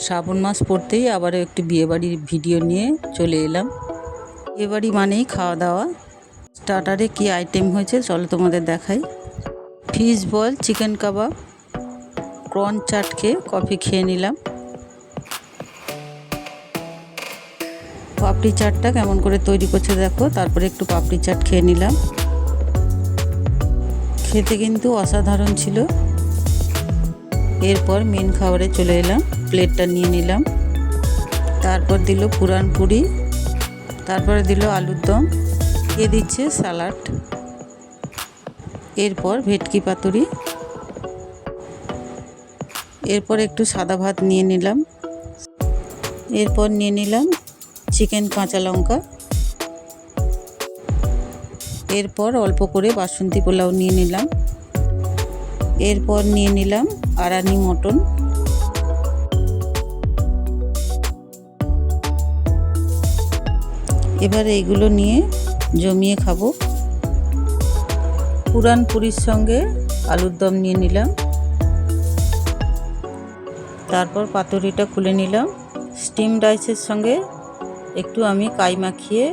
শ্রাবণ মাস পড়তেই আবারও একটি বিয়েবাড়ির ভিডিও নিয়ে চলে এলাম। বিয়েবাড়ি মানেই খাওয়া দাওয়া। স্টার্টারে কি আইটেম হয়েছে চলো তোমাদের দেখাই। ফিশ বল, চিকেন কাবাব, প্রন চাট খেয়ে কফি খেয়ে নিলাম। পাপড়ি চাটটা কেমন করে তৈরি করছে দেখো। তারপরে একটু পাপড়ি চাট খেয়ে নিলাম। খেতে কিন্তু অসাধারণ ছিল। এরপর মেন খাবারে চলে এলাম, প্লেটটা নিয়ে নিলাম। তারপর দিল পুরান পুরি, তারপরে দিল আলুর দম, দিচ্ছে স্যালাড, এরপর ভেটকি পাতুরি, এরপর একটু সাদা ভাত নিয়ে নিলাম। এরপর নিয়ে নিলাম চিকেন কাঁচা লঙ্কা, এরপর অল্প করে বাসন্তী পোলাও নিয়ে নিলাম। এরপর নিয়ে নিলাম আরানি মটন। এবার এইগুলো নিয়ে জমিয়ে খাবো। পুরান পুরির সঙ্গে আলুর দম নিয়ে নিলাম। তারপর পাতুরিটা খুলে নিলাম। স্টিম রাইসের সঙ্গে একটু আমি কাই মাখিয়ে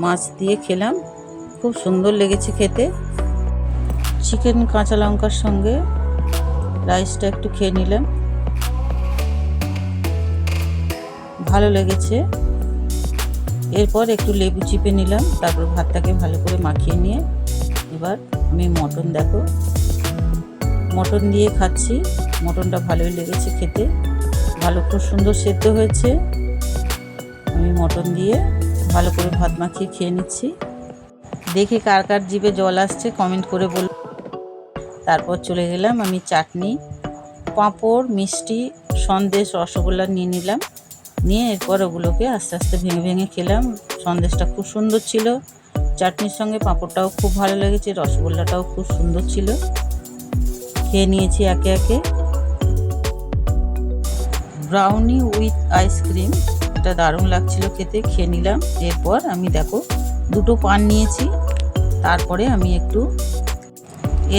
মাছ দিয়ে খেলাম, খুব সুন্দর লেগেছে খেতে। চিকেন কাঁচা লঙ্কার সঙ্গে রাইসটা একটু খেয়ে নিলাম, ভালো লেগেছে। এরপর একটু লেবু চিপে নিলাম। তারপর ভাতটাকে ভালো করে মাখিয়ে নিয়ে এবার আমি মটন, দেখো মটন দিয়ে খাচ্ছি। মটনটা ভালোই লেগেছে খেতে, ভালো, খুব সুন্দর সেদ্ধ হয়েছে। আমি মটন দিয়ে ভালো করে ভাত মাখিয়ে খেয়ে নিচ্ছি। দেখে কার কার জিভে জল আসছে কমেন্ট করে বল। তারপর চলে গেলাম আমি চাটনি, পাঁপড়, মিষ্টি, সন্দেশ, রসগোল্লা নিয়ে নিলাম। নিয়ে এরপর ওগুলোকে আস্তে আস্তে ভেঙে ভেঙে খেলাম। সন্দেশটা খুব সুন্দর ছিল, চাটনির সঙ্গে পাঁপড়টাও খুব ভালো লেগেছে, রসগোল্লাটাও খুব সুন্দর ছিল। খেয়ে নিয়েছি একে একে। ব্রাউনি উইথ আইসক্রিম, এটা দারুণ লাগছিল খেতে, খেয়ে নিলাম। এরপর আমি দেখো দুটো পান নিয়েছি। তারপরে আমি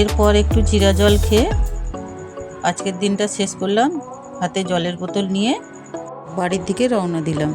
এরপর একটু জিরা জল খেয়ে আজকের দিনটা শেষ করলাম। হাতে জলের বোতল নিয়ে বাড়ির দিকে রওনা দিলাম।